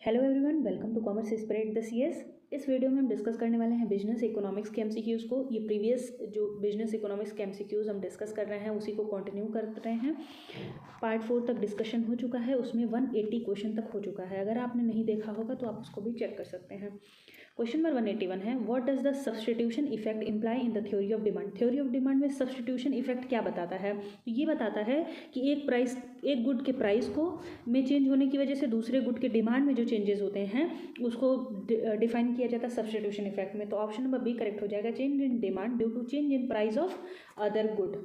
Hello everyone, welcome to commerce spread the CS. इस video में हम डिस्कस करने वाले हैं बिजनेस इकोनॉमिक्स के एमसीक्यूज़ को। ये प्रीवियस जो बिजनेस इकोनॉमिक्स के एमसीक्यूज़ हम डिस्कस कर रहे हैं उसी को कंटिन्यू कर रहे हैं। पार्ट 4 तक डिस्कशन हो चुका है, उसमें 180 क्वेश्चन तक हो चुका है। अगर आपने नहीं देखा होगा तो आप उसको भी चेक कर सकते हैं। क्वेश्चन नंबर 181 है, what does the substitution effect imply in the theory of demand. Theory of demand में सब्सटीट्यूशन इफेक्ट क्या बताता है? तो ये बताता है कि एक गुड के प्राइस को में चेंज होने की वजह से दूसरे गुड के डिमांड में जो चेंजेस होते हैं उसको डिफाइन किया जाता है सब्सटीट्यूशन इफेक्ट में। तो ऑप्शन नंबर बी करेक्ट हो जाएगा, change in demand due to change in price of other good.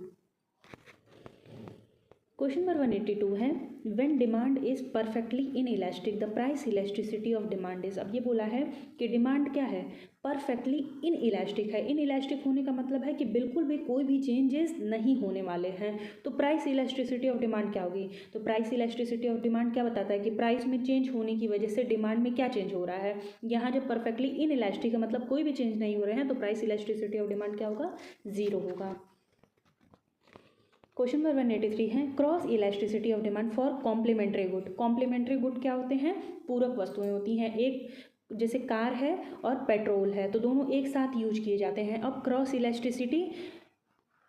Question number 182 है, when demand is perfectly in elastic the price elasticity of demand is. अब ये बोला है कि डिमांड क्या है, परफेक्टली इन इलास्टिक है। इन इलास्टिक होने का मतलब है कि बिल्कुल भी कोई भी चेंजेस नहीं होने वाले हैं। तो प्राइस इलास्टिसिटी ऑफ डिमांड क्या होगी? तो प्राइस इलास्टिसिटी ऑफ डिमांड क्या बताता है कि प्राइस में चेंज होने की वजह से डिमांड में क्या चेंज हो रहा है। यहाँ जब परफेक्टली इन इलास्टिक है मतलब कोई भी चेंज नहीं हो रहे हैं तो प्राइस इलास्टिसिटी ऑफ डिमांड क्या होगा? 0 होगा। क्वेश्चन नंबर 183 है, cross elasticity of demand for complementary good. Complementary good क्या होते हैं? पूरक वस्तुएं होती हैं। एक जैसे कार है और पेट्रोल है तो दोनों एक साथ यूज किए जाते हैं। अब क्रॉस इलास्टिसिटी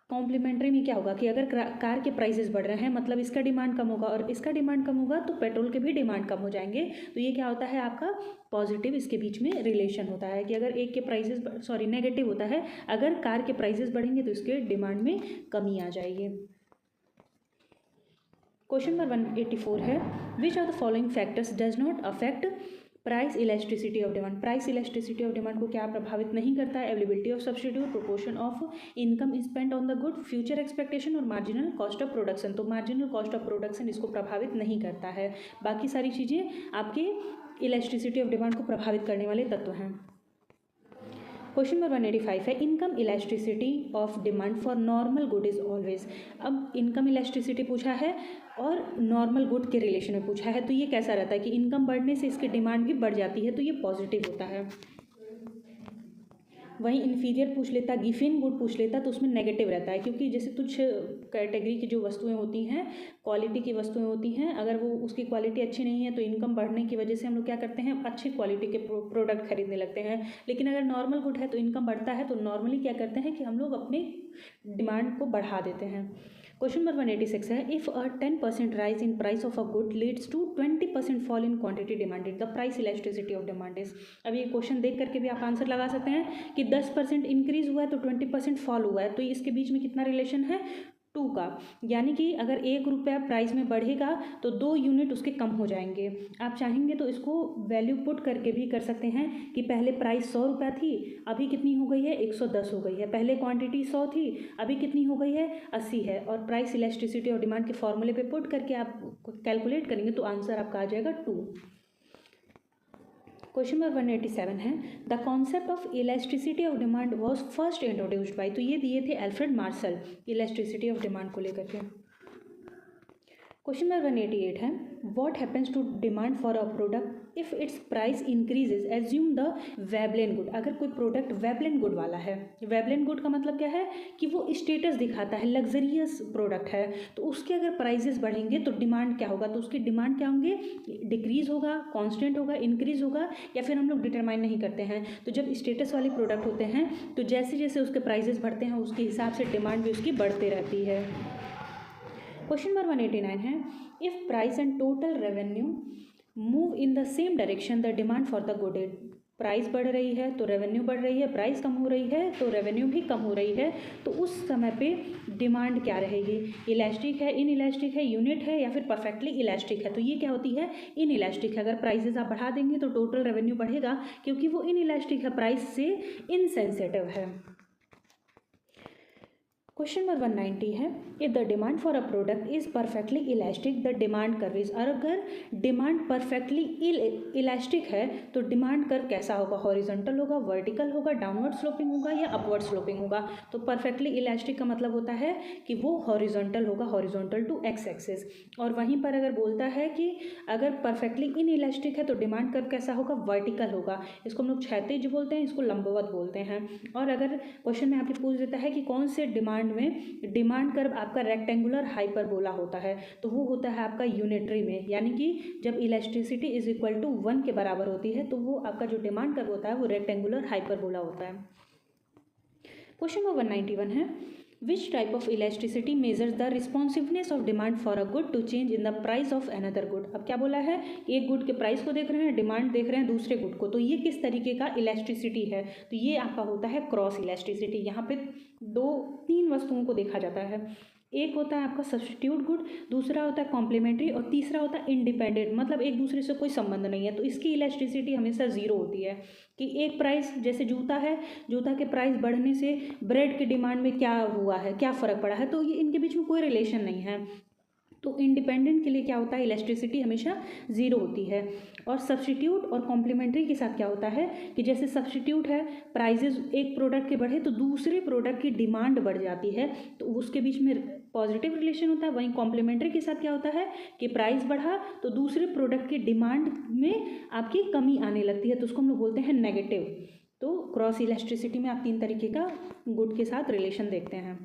कॉम्प्लीमेंट्री में क्या होगा कि अगर कार के प्राइसेस बढ़ रहे हैं मतलब इसका डिमांड कम होगा और इसका डिमांड कम होगा तो पेट्रोल के भी डिमांड कम हो जाएंगे। तो ये क्या होता है आपका पॉजिटिव, इसके बीच में रिलेशन होता है कि अगर एक के प्राइसेस नेगेटिव होता है, अगर कार के प्राइसेस बढ़ेंगे तो इसके डिमांड में कमी आ जाएगी। क्वेश्चन नंबर 184 है, which of the following factors does not affect price elasticity of demand. Price elasticity of demand को क्या प्रभावित नहीं करता है? Availability of substitute, proportion of income spent on the good, future expectation और मार्जिनल कॉस्ट ऑफ प्रोडक्शन। तो marginal cost of production इसको प्रभावित नहीं करता है। बाकी सारी चीज़ें आपके इलास्टिसिटी ऑफ डिमांड को प्रभावित करने वाले तत्व हैं। क्वेश्चन नंबर 185 है, income elasticity of demand for normal good is always. अब इनकम इलास्टिसिटी पूछा है और नॉर्मल गुड के रिलेशन में पूछा है तो ये कैसा रहता है कि इनकम बढ़ने से इसकी डिमांड भी बढ़ जाती है तो ये पॉजिटिव होता है। वहीं इन्फीरियर पूछ लेता, गिफिन गुड पूछ लेता तो उसमें नेगेटिव रहता है क्योंकि जैसे कुछ कैटेगरी की जो वस्तुएं होती हैं, क्वालिटी की वस्तुएं होती हैं, अगर वो उसकी क्वालिटी अच्छी नहीं है तो इनकम बढ़ने की वजह से हम लोग क्या करते हैं, अच्छी क्वालिटी के प्रोडक्ट खरीदने लगते हैं। लेकिन अगर नॉर्मल गुड है तो इनकम बढ़ता है तो नॉर्मली क्या करते हैं कि हम लोग अपने डिमांड को बढ़ा देते हैं। क्वेश्चन नंबर 186 है, if a 10% rise in price of a good leads to 20% fall in quantity demanded the price elasticity of demand is. अब ये क्वेश्चन देख करके भी आप आंसर लगा सकते हैं कि 10% इंक्रीज हुआ है तो 20% फॉल हुआ है तो इसके बीच में कितना रिलेशन है? 2 का। यानी कि अगर 1 रुपया प्राइस में बढ़ेगा तो 2 यूनिट उसके कम हो जाएंगे। आप चाहेंगे तो इसको वैल्यू पुट करके भी कर सकते हैं कि पहले प्राइस 100 रुपया थी, अभी कितनी हो गई है? 110 हो गई है। पहले क्वांटिटी 100 थी, अभी कितनी हो गई है? 80 है। और प्राइस इलास्टिसिटी और डिमांड के फॉर्मूले पे पुट करके आप कैलकुलेट करेंगे तो आंसर आपका आ जाएगा 2। क्वेश्चन नंबर 187 है, the concept of elasticity of demand was first introduced by. तो ये दिए थे Alfred Marshall elasticity of demand को लेकर के। क्वेश्चन नंबर 188 है, what happens to demand for a product if its price increases assume the Veblen good. अगर कोई प्रोडक्ट वेबलेन गुड वाला है, वेबलेन गुड का मतलब क्या है कि वो स्टेटस दिखाता है, लग्जरियस प्रोडक्ट है, तो उसके अगर प्राइजेस बढ़ेंगे तो डिमांड क्या होगा? तो उसके डिमांड क्या होंगे? डिक्रीज होगा, कांस्टेंट होगा, इंक्रीज होगा, या फिर हम लोग डिटरमाइन नहीं करते हैं। तो जब स्टेटस वाले प्रोडक्ट होते हैं तो जैसे जैसे उसके प्राइजेस बढ़ते हैं उसके हिसाब से डिमांड भी उसकी बढ़ती रहती है। क्वेश्चन नंबर 189 है, if price and total revenue move in the same direction the demand for the good. Price बढ़ रही है तो रेवेन्यू बढ़ रही है, प्राइस कम हो रही है तो रेवेन्यू भी कम हो रही है, तो उस समय पे डिमांड क्या रहेगी? इलास्टिक है, इन इलास्टिक है, यूनिट है, या फिर परफेक्टली इलास्टिक है? तो ये क्या होती है? इन इलास्टिक है। अगर प्राइसेस आप बढ़ा देंगे तो टोटल रेवेन्यू बढ़ेगा क्योंकि वो इन इलास्टिक है, प्राइस से इनसेंसिटिव है। क्वेश्चन नंबर 190 है, if the demand for a product is perfectly elastic the demand curve is. और अगर डिमांड परफेक्टली इलास्टिक है तो डिमांड कर्व कैसा होगा? हॉरिजॉन्टल होगा, वर्टिकल होगा, डाउनवर्ड स्लोपिंग होगा या अपवर्ड स्लोपिंग होगा? तो परफेक्टली इलास्टिक का मतलब होता है कि वो हॉरिजॉन्टल होगा, हॉरिजॉन्टल टू एक्स एक्सिस। और वहीं पर अगर बोलता है कि अगर परफेक्टली इन इलास्टिक है तो डिमांड कर्व कैसा होगा? वर्टिकल होगा। इसको हम लोग क्षैतिज बोलते हैं, इसको लंबवत बोलते हैं। और अगर क्वेश्चन में आपसे पूछ देता है कि कौन से डिमांड डिमांड में डिमांड कर्व आपका रेक्टेंगुलर हाइपरबोला होता है, तो वो होता है आपका यूनिटरी में, यानी कि जब इलास्टिसिटी इज इक्वल टू 1 के बराबर होती है तो वो आपका जो डिमांड कर्व होता है वो रेक्टेंगुलर हाइपरबोला होता है। क्वेश्चन नंबर 191 है, which type of elasticity measures the responsiveness of demand for a good to change in the price of another good. अब क्या बोला है, एक गुड के प्राइस को देख रहे हैं, डिमांड देख रहे हैं दूसरे गुड को, तो ये किस तरीके का इलास्टिसिटी है, तो ये आपका होता है क्रॉस इलास्टिसिटी। यहाँ पे 2-3 वस्तुओं को देखा जाता है, एक होता है आपका सब्स्टिट्यूट गुड, दूसरा होता है कॉम्प्लीमेंट्री और तीसरा होता है इंडिपेंडेंट, मतलब एक दूसरे से कोई संबंध नहीं है, तो इसकी इलास्टिसिटी हमेशा ज़ीरो होती है। कि एक प्राइस, जैसे जूता है, जूता के प्राइस बढ़ने से ब्रेड की डिमांड में क्या हुआ है, क्या फ़र्क पड़ा है, तो ये इनके बीच में कोई रिलेशन नहीं है। तो इंडिपेंडेंट के लिए क्या होता है, इलास्टिसिटी हमेशा ज़ीरो होती है। और सब्स्टिट्यूट और कॉम्प्लीमेंट्री के साथ क्या होता है कि जैसे सब्स्टिट्यूट है, प्राइजेज एक प्रोडक्ट के बढ़े तो दूसरे प्रोडक्ट की डिमांड बढ़ जाती है, तो उसके बीच में पॉजिटिव रिलेशन होता है। वहीं कॉम्प्लीमेंट्री के साथ क्या होता है कि प्राइस बढ़ा तो दूसरे प्रोडक्ट की डिमांड में आपकी कमी आने लगती है, तो उसको हम लोग बोलते हैं नेगेटिव। तो क्रॉस इलास्टिसिटी में आप 3 तरीके का गुड के साथ रिलेशन देखते हैं।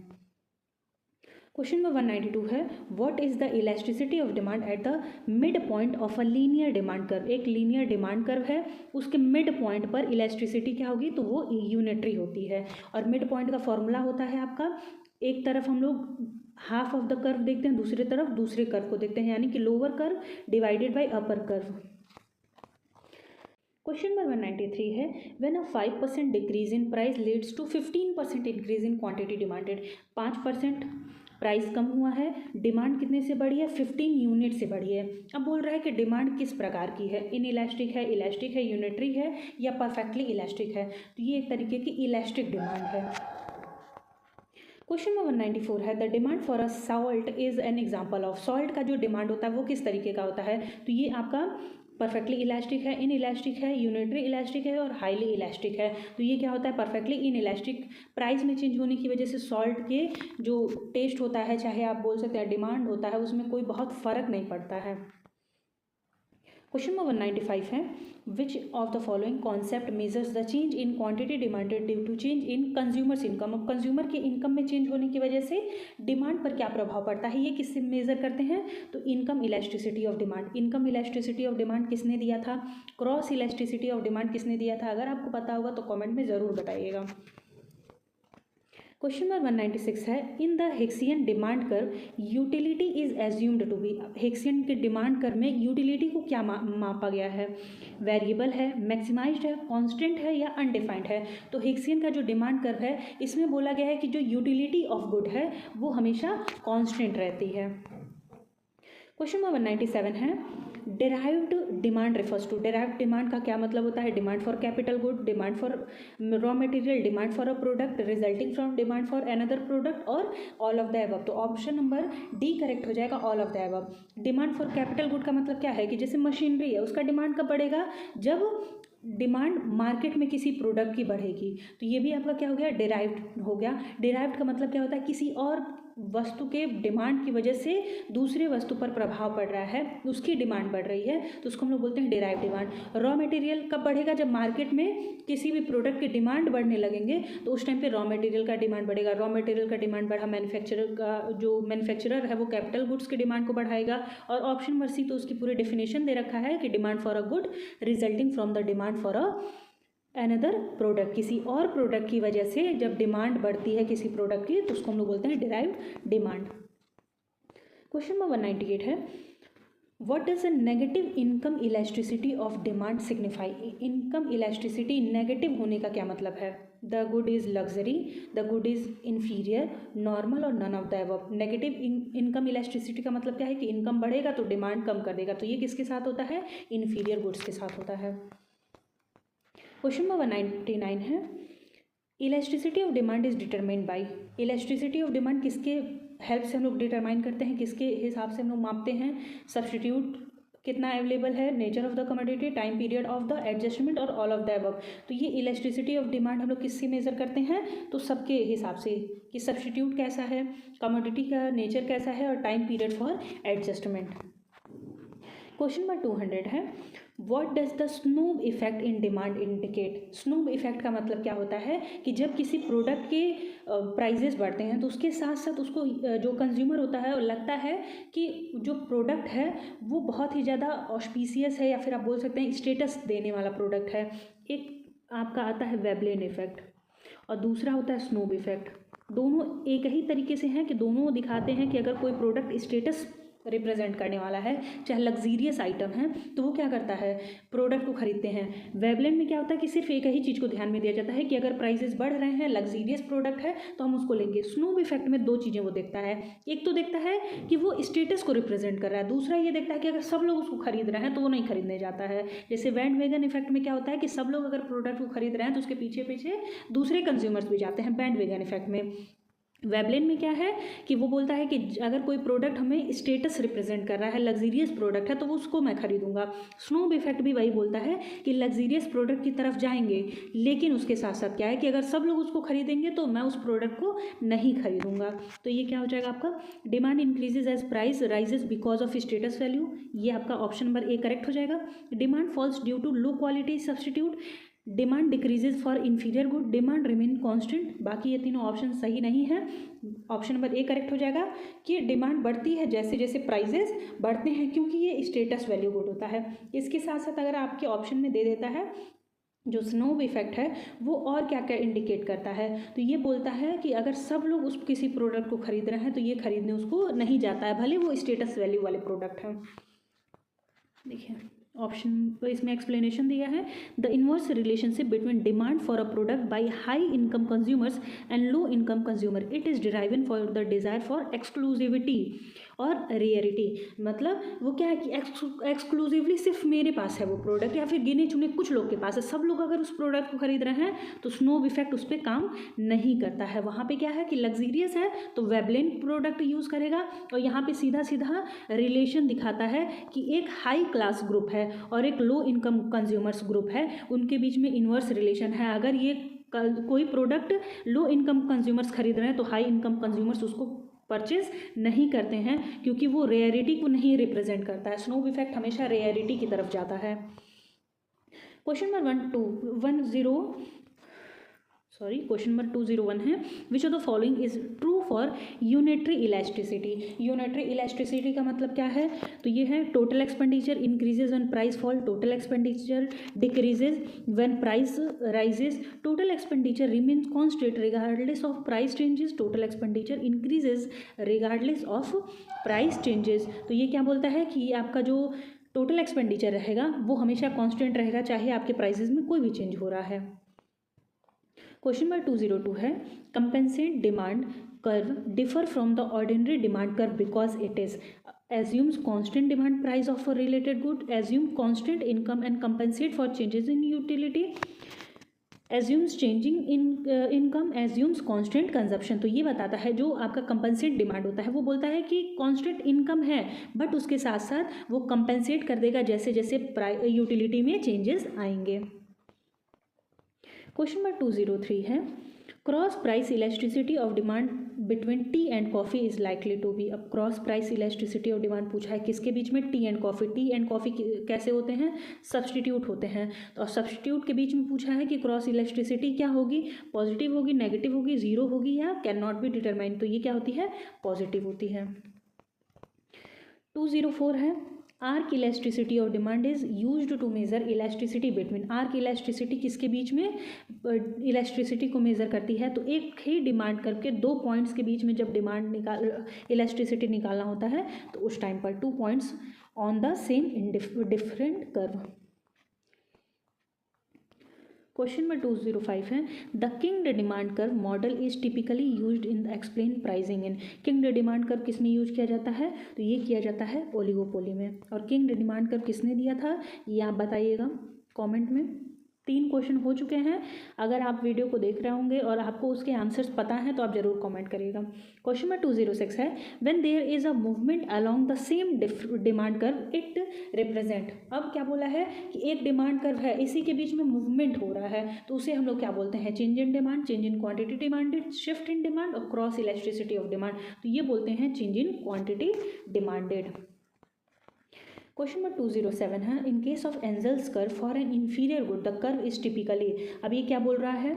क्वेश्चन नंबर 192 है, what is the elasticity of demand at the mid point of a linear demand curve. एक लीनियर डिमांड कर्व है, उसके मिड पॉइंट पर इलास्टिसिटी क्या होगी, तो वो यूनिटरी होती है। और मिड पॉइंट का फॉर्मूला होता है आपका, एक तरफ हम लोग हाफ ऑफ द कर्व देखते हैं, दूसरी तरफ दूसरे कर्व को देखते हैं, यानी कि lower curve divided by upper curve. Question number 193 है, when a 5% decrease in price leads to 15% increase in quantity demanded. 5% price कम हुआ है, डिमांड कितने से बढ़ी है, 15 यूनिट से बढ़ी है। अब बोल रहा है कि डिमांड किस प्रकार की है, इन इलास्टिक है, यूनिटरी है या परफेक्टली इलास्टिक है, तो ये एक तरीके की इलास्टिक डिमांड है। क्वेश्चन नंबर 194 है, the demand for a salt is an example of. Salt का जो डिमांड होता है वो किस तरीके का होता है, तो ये आपका परफेक्टली इलास्टिक है, इन इलास्टिक है, यूनिटरी इलास्टिक है और हाईली इलास्टिक है। तो ये क्या होता है, परफेक्टली इन इलास्टिक। प्राइस में चेंज होने की वजह से सॉल्ट के जो टेस्ट होता है, चाहे आप बोल सकते हैं डिमांड होता है, उसमें कोई बहुत फ़र्क नहीं पड़ता है। क्वेश्चन नंबर 195 है, which of the following concept measures the change in quantity demanded due to change in consumers income. अब कंज्यूमर के इनकम में चेंज होने की वजह से डिमांड पर क्या प्रभाव पड़ता है, ये किससे मेजर करते हैं, तो income elasticity of demand. Income elasticity of demand किसने दिया था, क्रॉस इलास्टिसिटी ऑफ डिमांड किसने दिया था, अगर आपको पता होगा तो कॉमेंट में ज़रूर बताइएगा। क्वेश्चन नंबर 196 है, in the Hicksian demand curve utility is assumed to be. Hicksian के डिमांड कर्व में यूटिलिटी को क्या मापा गया है, वेरिएबल है, मैक्सिमाइज्ड है, कांस्टेंट है या अनडिफाइंड है। तो हेक्सियन का जो डिमांड कर्व है इसमें बोला गया है कि जो यूटिलिटी ऑफ गुड है वो हमेशा कांस्टेंट रहती है। क्वेश्चन नंबर 197 है, derived demand refers to. Derived demand का क्या मतलब होता है, demand for capital good, demand for raw material, demand for a product resulting from demand for another product और ऑल ऑफ द अबव। तो ऑप्शन नंबर डी करेक्ट हो जाएगा, all of the above. Demand for capital good का मतलब क्या है कि जैसे मशीनरी है, उसका डिमांड कब बढ़ेगा, जब डिमांड मार्केट में किसी प्रोडक्ट की बढ़ेगी। तो ये भी आपका क्या हो गया, डिराइव्ड हो गया। डिराइव्ड का मतलब क्या होता है, किसी और वस्तु के डिमांड की वजह से दूसरे वस्तु पर प्रभाव पड़ रहा है, उसकी डिमांड बढ़ रही है, तो उसको हम लोग बोलते हैं डिराइव डिमांड। रॉ मटेरियल कब बढ़ेगा, जब मार्केट में किसी भी प्रोडक्ट की डिमांड बढ़ने लगेंगे तो उस टाइम पे रॉ मटेरियल का डिमांड बढ़ेगा। रॉ मटेरियल का डिमांड बढ़ा, मैन्युफैक्चरर का जो मैन्युफैक्चरर है वो कैपिटल गुड्स की डिमांड को बढ़ाएगा। और ऑप्शन नंबर सी तो उसकी पूरी डेफिनेशन दे रखा है कि demand for a good resulting from the demand for a another product. किसी और प्रोडक्ट की वजह से जब डिमांड बढ़ती है किसी प्रोडक्ट की तो उसको हम लोग बोलते हैं डिराइव्ड डिमांड। क्वेश्चन नंबर 198 है, what does a negative income elasticity of demand signify. Income elasticity negative होने का क्या मतलब है, the good is luxury, the good is inferior, normal और none of the above. Negative income elasticity का मतलब क्या है कि इनकम बढ़ेगा तो डिमांड कम कर देगा, तो ये किसके साथ होता है, इन्फीरियर गुड्स के साथ होता है। क्वेश्चन नंबर 199 है, elasticity of demand is determined by. Elasticity of demand किसके हेल्प से हम लोग डिटरमाइन करते हैं, किसके हिसाब से हम लोग मापते हैं, सब्स्टिट्यूट कितना अवेलेबल है, nature of the commodity, time period of the adjustment और ऑल ऑफ द अबव। तो ये इलास्टिसिटी ऑफ डिमांड हम लोग किससे मेजर करते हैं, तो सबके हिसाब से कि सब्स्टिट्यूट कैसा है, कमोडिटी का नेचर कैसा है और time period for adjustment. Question number 200 है, what does the snob effect in demand indicate. Snob effect का मतलब क्या होता है कि जब किसी प्रोडक्ट के प्राइजेस बढ़ते हैं तो उसके साथ साथ उसको जो कंज्यूमर होता है लगता है कि जो प्रोडक्ट है वो बहुत ही ज़्यादा ऑस्पिशियस है, या फिर आप बोल सकते हैं स्टेटस देने वाला प्रोडक्ट है। एक आपका आता है वेबलेन इफेक्ट और दूसरा होता है स्नूब इफेक्ट। दोनों एक ही तरीके से हैं कि दोनों दिखाते हैं कि अगर कोई प्रोडक्ट स्टेटस रिप्रेजेंट करने वाला है, चाहे लग्जीरियस आइटम है, तो वो क्या करता है, प्रोडक्ट को खरीदते हैं। वेबलेन में क्या होता है कि सिर्फ एक ही चीज़ को ध्यान में दिया जाता है कि अगर प्राइसेस बढ़ रहे हैं, लग्जीरियस प्रोडक्ट है तो हम उसको लेंगे। स्नूब इफेक्ट में दो चीज़ें वो देखता है, एक तो देखता है कि वो स्टेटस को रिप्रेजेंट कर रहा है, दूसरा ये देखता है कि अगर सब लोग उसको खरीद रहे हैं तो वो नहीं खरीदने जाता है। जैसे बैंडवेगन इफेक्ट में क्या होता है कि सब लोग अगर प्रोडक्ट को खरीद रहे हैं तो उसके पीछे पीछे दूसरे कंज्यूमर्स भी जाते हैं बैंडवेगन इफेक्ट में। वेबलेन में क्या है कि वो बोलता है कि अगर कोई प्रोडक्ट हमें स्टेटस रिप्रेजेंट कर रहा है, लग्जीरियस प्रोडक्ट है, तो वो उसको मैं खरीदूंगा। स्नूब इफेक्ट भी वही बोलता है कि लग्जीरियस प्रोडक्ट की तरफ जाएंगे, लेकिन उसके साथ साथ क्या है कि अगर सब लोग उसको खरीदेंगे तो मैं उस प्रोडक्ट को नहीं खरीदूंगा। तो ये क्या हो जाएगा आपका, demand increases as price rises because of status value. ये आपका ऑप्शन नंबर ए करेक्ट हो जाएगा। Demand falls due to low quality substitute. Demand decreases for inferior good. Demand remain constant. बाकी ये तीनों ऑप्शन सही नहीं है। ऑप्शन नंबर ए करेक्ट हो जाएगा कि डिमांड बढ़ती है जैसे जैसे प्राइजेस बढ़ते हैं, क्योंकि ये स्टेटस वैल्यू गुड होता है। इसके साथ साथ अगर आपके ऑप्शन में दे देता है जो स्नूब इफेक्ट है वो और क्या क्या इंडिकेट करता है, तो ये बोलता है कि अगर सब लोग उस किसी प्रोडक्ट को खरीद रहे हैं तो ये खरीदने उसको नहीं जाता है, भले वो स्टेटस वैल्यू वाले प्रोडक्ट हैं। देखिए ऑप्शन तो इसमें एक्सप्लेनेशन दिया है, the inverse relationship between demand for a product by high income consumers and low income consumer, it is derived for the desire for exclusivity और रेयरिटी। मतलब वो क्या है कि एक्सक्लूसिवली सिर्फ मेरे पास है वो प्रोडक्ट, या फिर गिने चुने कुछ लोग के पास है। सब लोग अगर उस प्रोडक्ट को खरीद रहे हैं तो स्नोब इफेक्ट उस पर काम नहीं करता है। वहाँ पे क्या है कि लग्जीरियस है तो वेबलेन प्रोडक्ट यूज़ करेगा, और यहाँ पे सीधा सीधा रिलेशन दिखाता है कि एक हाई क्लास ग्रुप है और एक लो इनकम कंज्यूमर्स ग्रुप है, उनके बीच में इन्वर्स रिलेशन है। अगर ये कोई प्रोडक्ट लो इनकम कंज्यूमर्स खरीद रहे हैं तो हाई इनकम कंज्यूमर्स उसको परचेज नहीं करते हैं, क्योंकि वो रेयरिटी को नहीं रिप्रेजेंट करता है। स्नोब इफेक्ट हमेशा रेयरिटी की तरफ जाता है। क्वेश्चन नंबर 201 है, which of the following is true for unitary elasticity. Unitary elasticity का मतलब क्या है, तो ये है total expenditure increases when price fall, total expenditure decreases when price rises, total expenditure remains constant regardless of price changes, total expenditure increases regardless of price changes. तो ये क्या बोलता है कि आपका जो टोटल एक्सपेंडिचर रहेगा वो हमेशा कांस्टेंट रहेगा, चाहे आपके प्राइसेस में कोई भी चेंज हो रहा है। क्वेश्चन नंबर 202 है, compensate demand curve differ from the ordinary demand curve because it is assumes constant demand price of a related good, assume constant income and compensate for changes in utility, assumes changing in income, assumes constant consumption। तो ये बताता है जो आपका compensate demand होता है वो बोलता है कि कांस्टेंट इनकम है, बट उसके साथ साथ वो कंपनसेट कर देगा जैसे जैसे यूटिलिटी में चेंजेस आएंगे। क्वेश्चन नंबर 203 है, cross price elasticity of demand between tea and coffee is likely to be. अब cross price elasticity of demand पूछा है किसके बीच में, tea and coffee. Tea and coffee कैसे होते हैं, सब्सटीट्यूट होते हैं, तो सब्सटीट्यूट के बीच में पूछा है कि क्रॉस इलास्टिसिटी क्या होगी, पॉजिटिव होगी, नेगेटिव होगी, जीरो होगी या कैन नॉट बी डिटरमाइंड। तो ये क्या होती है, पॉजिटिव होती है। 204 है, arc elasticity of demand is used to measure elasticity between. Arc elasticity किसके बीच में इलास्टिसिटी को मेजर करती है, तो एक ही डिमांड करके दो पॉइंट्स के बीच में जब डिमांड इलास्टिसिटी निकालना होता है तो उस टाइम पर 2 points on the same different curve. Question number 205 है, the kinked demand curve model is typically used in the explain pricing in. Kinked demand curve किस में यूज किया जाता है, तो ये किया जाता है ओलिगोपोली में। और किंग्ड डिमांड कर्व किसने दिया था ये आप बताइएगा कमेंट में। 3 क्वेश्चन हो चुके हैं, अगर आप वीडियो को देख रहे होंगे और आपको उसके आंसर्स पता हैं तो आप जरूर कमेंट करिएगा। क्वेश्चन नंबर 206 है, when there is a movement along the same demand curve it represent. अब क्या बोला है कि एक डिमांड कर्व है, इसी के बीच में मूवमेंट हो रहा है, तो उसे हम लोग क्या बोलते हैं, change in demand, change in quantity demanded, shift in demand और क्रॉस इलास्टिसिटी ऑफ डिमांड। तो ये बोलते हैं change in quantity demanded. Question number 207 है, in case of Engel's curve for an inferior good the curve is typically. अब ये क्या बोल रहा है,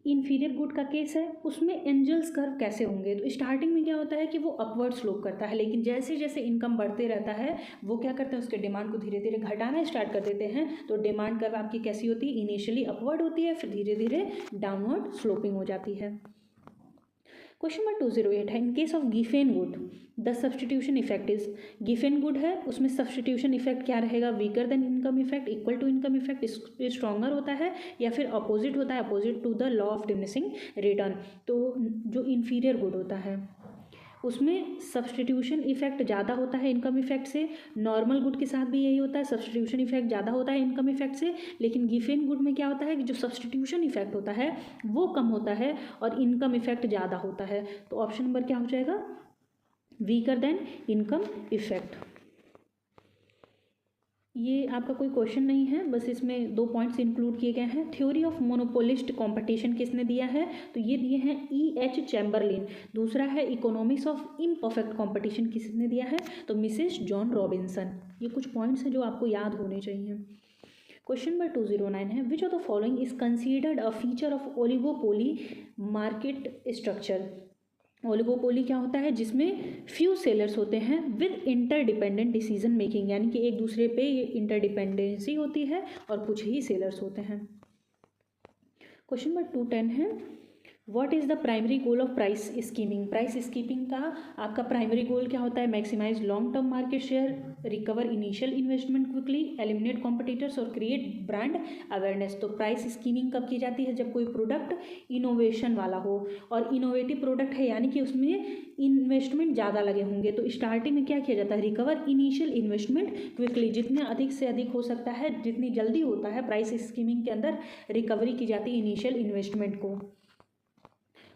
इंफीरियर गुड का केस है, उसमें एंजल्स कर्व कैसे होंगे। तो स्टार्टिंग में क्या होता है कि वो अपवर्ड स्लोप करता है, लेकिन जैसे जैसे इनकम बढ़ते रहता है वो क्या करते हैं, उसके डिमांड को धीरे धीरे घटाना स्टार्ट कर देते हैं। तो डिमांड कर्व आपकी कैसी होती है, इनिशियली अपवर्ड होती है, फिर धीरे धीरे डाउनवर्ड स्लोपिंग हो जाती है। क्वेश्चन नंबर 208 है, in case of Giffen good the substitution effect is. Giffen good है, उसमें सब्सटीट्यूशन इफेक्ट क्या रहेगा, weaker than income effect, equal to income effect, stronger होता है, या फिर अपोजिट होता है, opposite to the law of diminishing return. तो जो इन्फीरियर गुड होता है उसमें सब्सटीट्यूशन इफेक्ट ज़्यादा होता है इनकम इफेक्ट से। नॉर्मल गुड के साथ भी यही होता है, सब्सटीट्यूशन इफेक्ट ज़्यादा होता है इनकम इफेक्ट से। लेकिन गिफेन गुड में क्या होता है कि जो सब्सटीट्यूशन इफेक्ट होता है वो कम होता है और इनकम इफेक्ट ज़्यादा होता है। तो ऑप्शन नंबर क्या हो जाएगा, वीकर देन इनकम इफेक्ट। ये आपका कोई क्वेश्चन नहीं है, बस इसमें 2 पॉइंट्स इंक्लूड किए गए हैं। थ्योरी ऑफ मोनोपोलिस्ट कंपटीशन किसने दिया है, तो ये दिए हैं E.H. चैम्बरलिन। दूसरा है इकोनॉमिक्स ऑफ इम्परफेक्ट कंपटीशन किसने दिया है, तो मिसेस जॉन रॉबिन्सन। ये कुछ पॉइंट्स हैं जो आपको याद होने चाहिए। क्वेश्चन नंबर 209 है, which of the following is considered a feature of oligopoly market structure. Oligopoly क्या होता है, जिसमें फ्यू सेलर्स होते हैं विद इंटरडिपेंडेंट डिसीजन मेकिंग, यानी कि एक दूसरे पे ये इंटरडिपेंडेंसी होती है और कुछ ही सेलर्स होते हैं। क्वेश्चन नंबर 210 है, what is the primary goal of price skimming. Price skimming का आपका प्राइमरी गोल क्या होता है, maximize long term market share, recover initial investment quickly, eliminate competitors और क्रिएट ब्रांड अवेयरनेस। तो प्राइस स्कीमिंग कब की जाती है, जब कोई प्रोडक्ट इनोवेशन वाला हो और इनोवेटिव प्रोडक्ट है यानी कि उसमें इन्वेस्टमेंट ज़्यादा लगे होंगे। तो स्टार्टिंग में क्या किया जाता है, रिकवर इनिशियल इन्वेस्टमेंट क्विकली, जितने अधिक से अधिक हो सकता है, जितनी जल्दी होता है प्राइस स्कीमिंग के अंदर रिकवरी की जाती है इनिशियल इन्वेस्टमेंट को।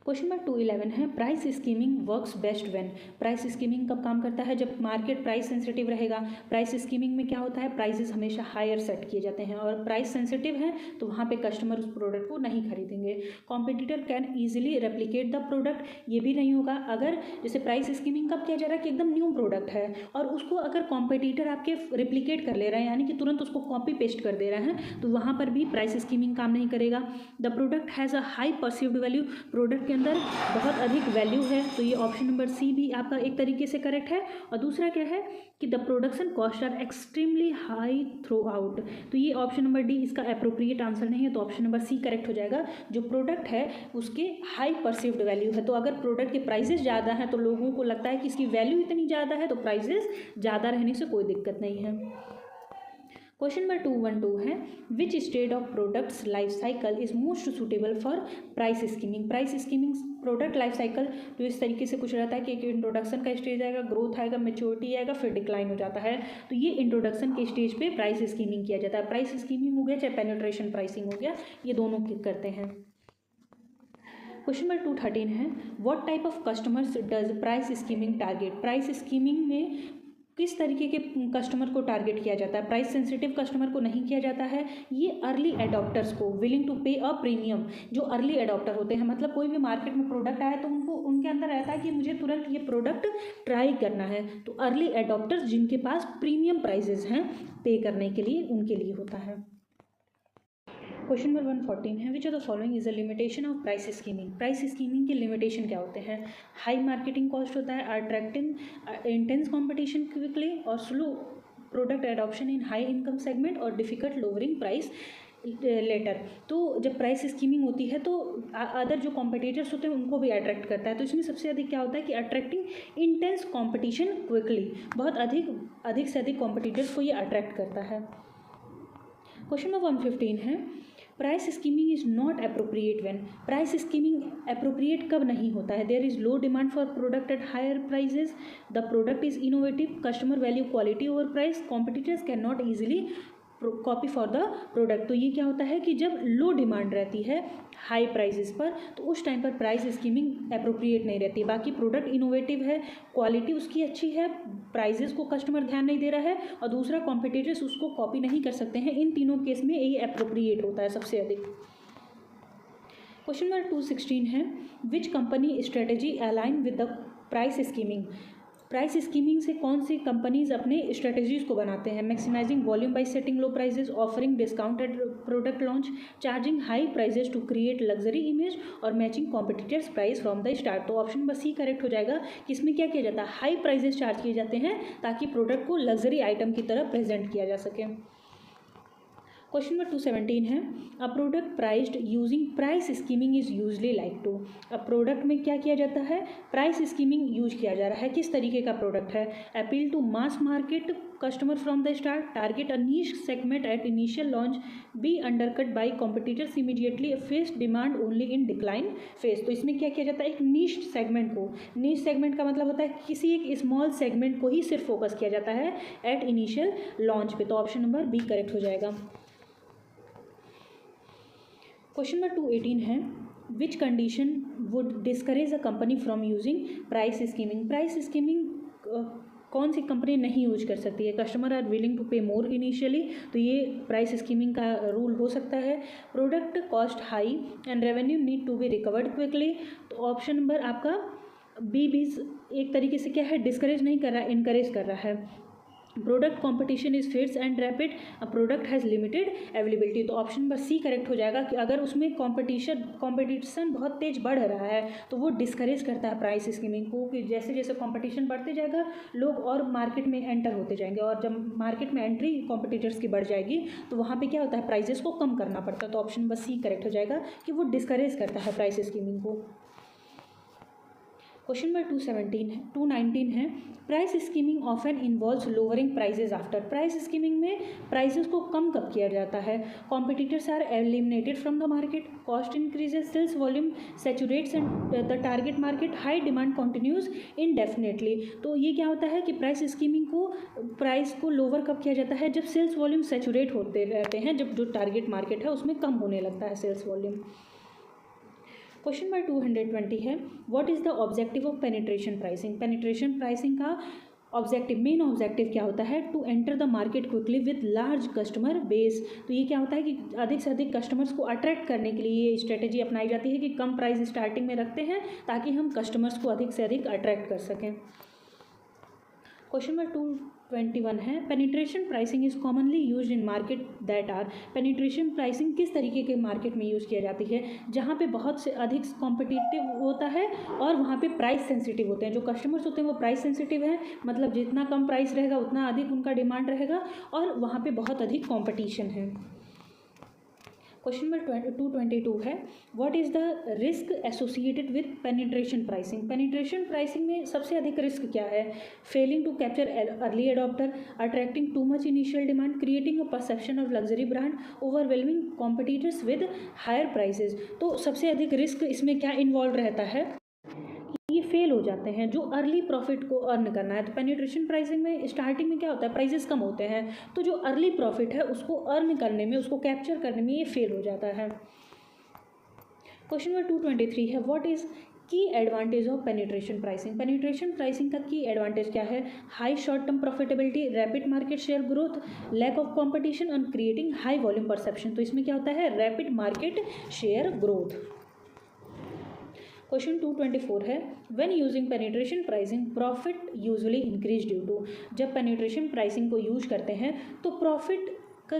क्वेश्चन नंबर 211 है, price skimming works best when. Price skimming कब काम करता है, जब मार्केट प्राइस सेंसिटिव रहेगा। प्राइस स्कीमिंग में क्या होता है, प्राइसेस हमेशा हायर सेट किए जाते हैं और प्राइस सेंसिटिव है तो वहाँ पे कस्टमर उस प्रोडक्ट को नहीं खरीदेंगे। Competitor can easily replicate the product, ये भी नहीं होगा अगर जैसे प्राइस स्कीमिंग कब किया जा रहा है कि एकदम न्यू प्रोडक्ट है और उसको अगर कॉम्पिटिटर आपके रेप्लिकेट कर ले रहे हैं यानी कि तुरंत उसको कॉपी पेस्ट कर दे रहे हैं, तो वहाँ पर भी प्राइस स्कीमिंग काम नहीं करेगा। The product has a high perceived value, product के अंदर बहुत अधिक वैल्यू है, तो ये ऑप्शन नंबर सी भी आपका एक तरीके से करेक्ट है। और दूसरा क्या है कि the production cost are extremely high throughout, तो ये ऑप्शन नंबर डी इसका अप्रोप्रिएट आंसर नहीं है, तो ऑप्शन नंबर सी करेक्ट हो जाएगा। जो प्रोडक्ट है उसके हाई परसीव्ड वैल्यू है, तो अगर प्रोडक्ट के प्राइसेस ज़्यादा हैं तो लोगों को लगता है कि इसकी वैल्यू इतनी ज़्यादा है, तो प्राइसेस ज़्यादा रहने से कोई दिक्कत नहीं है। क्वेश्चन नंबर 212 है, which stage of products life cycle is most suitable for price skimming. Price skimming product life cycle तो इस तरीके से कुछ रहता है कि एक इंट्रोडक्शन का स्टेज आएगा, ग्रोथ आएगा, मेच्योरिटी आएगा, फिर डिक्लाइन हो जाता है। तो ये इंट्रोडक्शन के स्टेज पे प्राइस स्कीमिंग किया जाता है। प्राइस स्कीमिंग हो गया चाहे पेनिट्रेशन प्राइसिंग हो गया, ये दोनों करते हैं। क्वेश्चन नंबर 213 है, what type of customers does price skimming target. Price skimming में किस तरीके के कस्टमर को टारगेट किया जाता है, प्राइस सेंसिटिव कस्टमर को नहीं किया जाता है, ये अर्ली एडॉप्टर्स को, विलिंग टू पे अ प्रीमियम, जो अर्ली एडॉप्टर होते हैं, मतलब कोई भी मार्केट में प्रोडक्ट आया तो उनको उनके अंदर रहता है कि मुझे तुरंत ये प्रोडक्ट ट्राई करना है, तो अर्ली एडॉप्टर्स जिनके पास प्रीमियम प्राइजेस हैं पे करने के लिए, उनके लिए होता है। क्वेश्चन नंबर 114 है, which of the following is a limitation of price skimming. Price skimming के लिमिटेशन क्या होते हैं, हाई मार्केटिंग कॉस्ट होता है, अट्रैक्टिंग इंटेंस कंपटीशन क्विकली और slow product adoption in high income segment और डिफिकल्ट लोअरिंग प्राइस लेटर। तो जब प्राइस स्कीमिंग होती है तो अदर जो कॉम्पिटिटर्स होते हैं उनको भी अट्रैक्ट करता है, तो इसमें सबसे अधिक क्या होता है कि अट्रैक्टिंग इंटेंस कॉम्पिटिशन क्विकली, बहुत अधिक से अधिक कॉम्पिटिटर्स को ये अट्रैक्ट करता है। क्वेश्चन नंबर 115 है, price skimming is not appropriate when. Price skimming appropriate कब नहीं होता है, there is low demand for product at higher prices, the product is innovative, customer value quality over price, competitors can not easily copy for the product. तो ये क्या होता है कि जब लो डिमांड रहती है हाई प्राइसेस पर, तो उस टाइम पर प्राइस स्कीमिंग अप्रोप्रिएट नहीं रहती। बाकी प्रोडक्ट इनोवेटिव है, क्वालिटी उसकी अच्छी है, प्राइजेस को कस्टमर ध्यान नहीं दे रहा है और दूसरा कॉम्पिटिटर्स उसको कॉपी नहीं कर सकते हैं, इन तीनों केस में ये अप्रोप्रिएट होता है सबसे अधिक। क्वेश्चन नंबर 216 है, which company strategy align with the price skimming. Price skimming से कौन सी कंपनीज अपने स्ट्रेटजीज को बनाते हैं? Maximizing volume by setting low prices, offering discounted product launch, charging high prices to create luxury image और matching competitors price from the start. तो option number C correct हो जाएगा कि इसमें क्या किया जाता है, हाई प्राइसेस चार्ज किए जाते हैं ताकि प्रोडक्ट को लग्जरी आइटम की तरह प्रेजेंट किया जा सके। क्वेश्चन नंबर 217 है, a product priced using price skimming is usually like to. अब प्रोडक्ट में क्या किया जाता है, प्राइस स्कीमिंग यूज किया जा रहा है, किस तरीके का प्रोडक्ट है? Appeal to mass market customer from the start, target a niche segment at initial launch, be undercut by competitors immediately, face demand only in decline phase. तो इसमें क्या किया जाता है, एक नीश सेगमेंट को, नीश सेगमेंट का मतलब होता है किसी एक स्मॉल सेगमेंट को ही सिर्फ फोकस किया जाता है एट इनिशियल लॉन्च पे। तो ऑप्शन नंबर बी करेक्ट हो जाएगा। क्वेश्चन नंबर 218 है, which condition would discourage a company from using price skimming. Price skimming कौन सी कंपनी नहीं यूज कर सकती है? कस्टमर आर विलिंग टू पे मोर इनिशियली, तो ये प्राइस स्कीमिंग का रूल हो सकता है। Product cost high and revenue need to be recovered quickly, तो ऑप्शन नंबर आपका बी भी एक तरीके से क्या है, डिस्करेज नहीं कर रहा है, इनकरेज कर रहा है। Product competition is fierce and rapid, a product has limited availability, तो ऑप्शन नंबर सी करेक्ट हो जाएगा कि अगर उसमें कॉम्पिटिशन बहुत तेज बढ़ रहा है तो वो डिस्करेज करता है प्राइस स्कीमिंग को, कि जैसे जैसे कॉम्पिटिशन बढ़ते जाएगा लोग और मार्केट में एंटर होते जाएंगे, और जब मार्केट में एंट्री कॉम्पिटिटर्स की बढ़ जाएगी तो वहाँ पे क्या होता है, प्राइजेस को कम करना पड़ता है। तो ऑप्शन नंबर सी करेक्ट हो जाएगा कि वो डिस्करेज करता है प्राइस स्कीमिंग को। क्वेश्चन नंबर 219 है, price skimming often involves lowering prices after. Price skimming में प्राइसेस को कम कब किया जाता है? Competitors are eliminated from the market, cost increases, sales volume saturates and the target market, high demand continues indefinitely. तो ये क्या होता है कि प्राइस स्कीमिंग को, प्राइस को लोअर कब किया जाता है? जब सेल्स वॉल्यूम सैचुरेट होते रहते हैं, जब जो टारगेट मार्केट है उसमें कम होने लगता है सेल्स वॉल्यूम। क्वेश्चन नंबर 220 है, what is the objective of penetration pricing. Penetration pricing का ऑब्जेक्टिव, मेन ऑब्जेक्टिव क्या होता है? To enter the market quickly with large customer base. तो ये क्या होता है कि अधिक से अधिक कस्टमर्स को अट्रैक्ट करने के लिए ये स्ट्रेटेजी अपनाई जाती है कि कम प्राइस स्टार्टिंग में रखते हैं ताकि हम कस्टमर्स को अधिक से अधिक अट्रैक्ट कर सकें। क्वेश्चन नंबर 221 है, penetration pricing is commonly used in market that are. Penetration pricing किस तरीके के मार्केट में यूज़ किया जाती है? जहाँ पे बहुत से अधिक कॉम्पिटिटिव होता है और वहाँ पे प्राइस सेंसिटिव होते हैं। जो कस्टमर्स होते हैं वो प्राइस सेंसिटिव हैं, मतलब जितना कम प्राइस रहेगा उतना अधिक उनका डिमांड रहेगा, और वहाँ पे बहुत अधिक कॉम्पिटिशन है। क्वेश्चन नंबर 222 है, what is the risk associated with penetration pricing. Penetration pricing में सबसे अधिक रिस्क क्या है? Failing to capture early adopter, attracting too much initial demand, creating a perception of luxury brand, overwhelming competitors with higher prices. तो सबसे अधिक risk इसमें क्या इन्वॉल्व रहता है? ये फेल हो जाते हैं जो अर्ली प्रॉफिट को अर्न करना है। तो पेनिट्रेशन प्राइसिंग में स्टार्टिंग में क्या होता है, प्राइसेस कम होते हैं, तो जो अर्ली प्रॉफिट है उसको अर्न करने में, उसको कैप्चर करने में ये फेल हो जाता है। क्वेश्चन नंबर 223 है, what is key advantage of penetration pricing. Penetration pricing का की एडवांटेज क्या है? High short term profitability, rapid market share growth, lack of competition and creating high volume perception. तो इसमें क्या होता है, rapid market share growth. Question 224 है, when using penetration pricing profit usually increase due to. जब penetration pricing को use करते हैं तो प्रॉफिट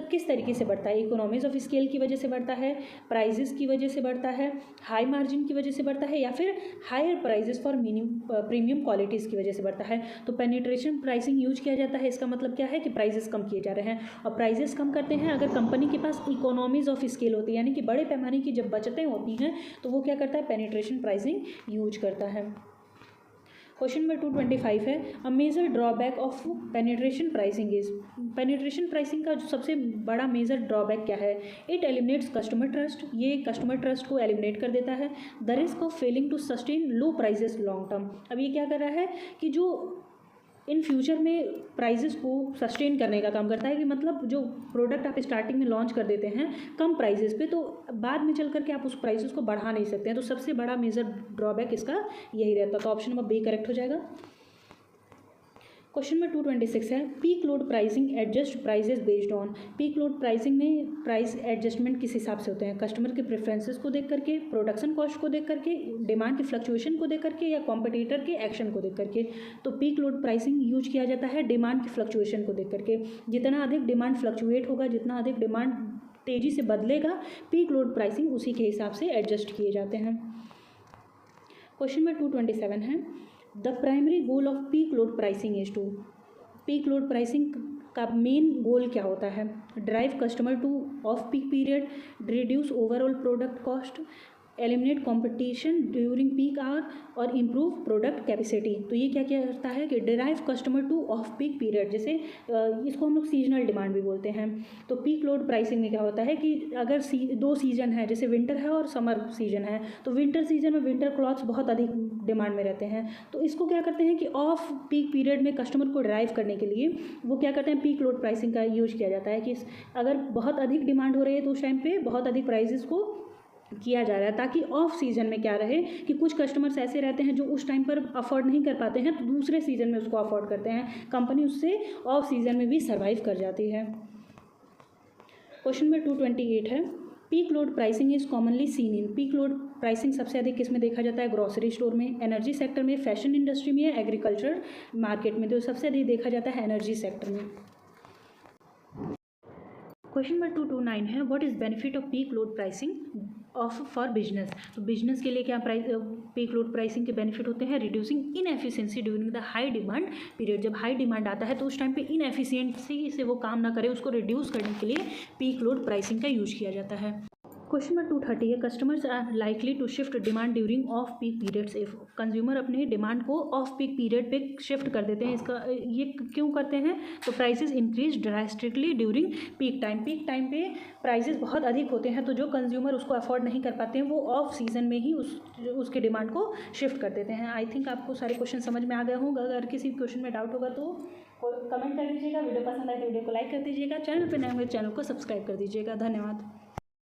किस तरीके से बढ़ता है? इकोनॉमीज ऑफ स्केल की वजह से बढ़ता है, प्राइजेस की वजह से बढ़ता है, हाई मार्जिन की वजह से बढ़ता है, या फिर higher prices for premium qualities की वजह से बढ़ता है। तो पेनिट्रेशन प्राइसिंग यूज किया जाता है, इसका मतलब क्या है कि प्राइजेस कम किए जा रहे हैं, और प्राइजेस कम करते हैं अगर कंपनी के पास इकोनॉमीज ऑफ स्केल होती है, यानी कि बड़े पैमाने की जब बचतें होती हैं तो वो क्या करता है, पेनिट्रेशन प्राइसिंग यूज करता है। क्वेश्चन नंबर 225 है, a major drawback of penetration pricing is. Penetration pricing का जो सबसे बड़ा मेजर ड्रॉबैक क्या है? इट एलिमिनेट्स कस्टमर ट्रस्ट, ये कस्टमर ट्रस्ट को एलिमिनेट कर देता है। The risk of failing to sustain low prices long term. अब ये क्या कर रहा है कि जो इन फ्यूचर में प्राइजेस को सस्टेन करने का काम करता है, कि मतलब जो प्रोडक्ट आप स्टार्टिंग में लॉन्च कर देते हैं कम प्राइजेस पे, तो बाद में चल करके आप उस प्राइसेस को बढ़ा नहीं सकते हैं। तो सबसे बड़ा मेजर ड्रॉबैक इसका यही रहता है। तो ऑप्शन नंबर बी करेक्ट हो जाएगा। क्वेश्चन नंबर 226 है peak load pricing adjust prices based on. Peak load pricing में प्राइस एडजस्टमेंट किस हिसाब से होते हैं? कस्टमर के प्रेफरेंसेस को देख करके, प्रोडक्शन कॉस्ट को देख करके, डिमांड की फ्लक्चुएशन को देख करके, या कॉम्पिटिटर के एक्शन को देख करके। तो पीक लोड प्राइसिंग यूज किया जाता है डिमांड की फ्लक्चुएशन को देख करके। जितना अधिक डिमांड फ्लक्चुएट होगा, जितना अधिक डिमांड तेज़ी से बदलेगा, पीक लोड प्राइसिंग उसी के हिसाब से एडजस्ट किए जाते हैं। क्वेश्चन नंबर 227 है the primary goal of peak load pricing is to. Peak load pricing का मेन गोल क्या होता है? Drive customer to off peak period, reduce overall product cost, eliminate competition during peak hour और improve product capacity. तो ये क्या क्या करता है कि drive customer to off peak period, जैसे इसको हम लोग सीजनल डिमांड भी बोलते हैं। तो पीक लोड प्राइसिंग में क्या होता है कि अगर दो सीजन है, जैसे विंटर है और समर सीजन है, तो विंटर सीजन में विंटर क्लॉथ्स बहुत अधिक डिमांड में रहते हैं। तो इसको क्या करते हैं कि ऑफ पीक पीरियड में कस्टमर को ड्राइव करने के लिए वो क्या करते हैं, पीक लोड प्राइसिंग का यूज किया जाता है कि अगर बहुत अधिक डिमांड हो रही है तो उस टाइम पे बहुत अधिक प्राइजेस को किया जा रहा है, ताकि ऑफ सीजन में क्या रहे कि कुछ कस्टमर्स ऐसे रहते हैं जो उस टाइम पर अफोर्ड नहीं कर पाते हैं, तो दूसरे सीजन में उसको अफोर्ड करते हैं, कंपनी उससे ऑफ सीजन में भी सर्वाइव कर जाती है। क्वेश्चन नंबर 228 है peak load pricing is commonly seen in. Peak load pricing सबसे अधिक किस में देखा जाता है? ग्रोसरी स्टोर में, एनर्जी सेक्टर में, फैशन इंडस्ट्री में, या एग्रीकल्चर मार्केट में। तो सबसे अधिक देखा जाता है एनर्जी सेक्टर में। क्वेश्चन नंबर 229 है what is benefit of peak load pricing of for business. तो बिजनेस के लिए क्या पीक लोड प्राइसिंग के बेनिफिट होते हैं? Reducing inefficiency during the high demand period. जब हाई डिमांड आता है तो उस टाइम पे इनएफिशिएंसी से वो काम ना करे, उसको रिड्यूस करने के लिए पीक लोड प्राइसिंग का यूज किया जाता है। क्वेश्चन नंबर 230 है customers are likely to shift demand during off peak periods if. Consumer अपने डिमांड को ऑफ पीक पीरियड पे शिफ्ट कर देते हैं। इसका ये क्यों करते हैं? तो prices increase drastically during peak time. Peak time पे प्राइसेस बहुत अधिक होते हैं, तो जो कंज्यूमर उसको अफोर्ड नहीं कर पाते हैं वो ऑफ सीजन में ही उसके डिमांड को शिफ्ट कर देते हैं। आई थिंक आपको सारे क्वेश्चन समझ में आ गए होंगे। अगर किसी क्वेश्चन में डाउट होगा तो कमेंट कर दीजिएगा। वीडियो पसंद आए तो वीडियो को लाइक कर दीजिएगा। चैनल पर नए हुए चैनल को सब्सक्राइब कर दीजिएगा। धन्यवाद।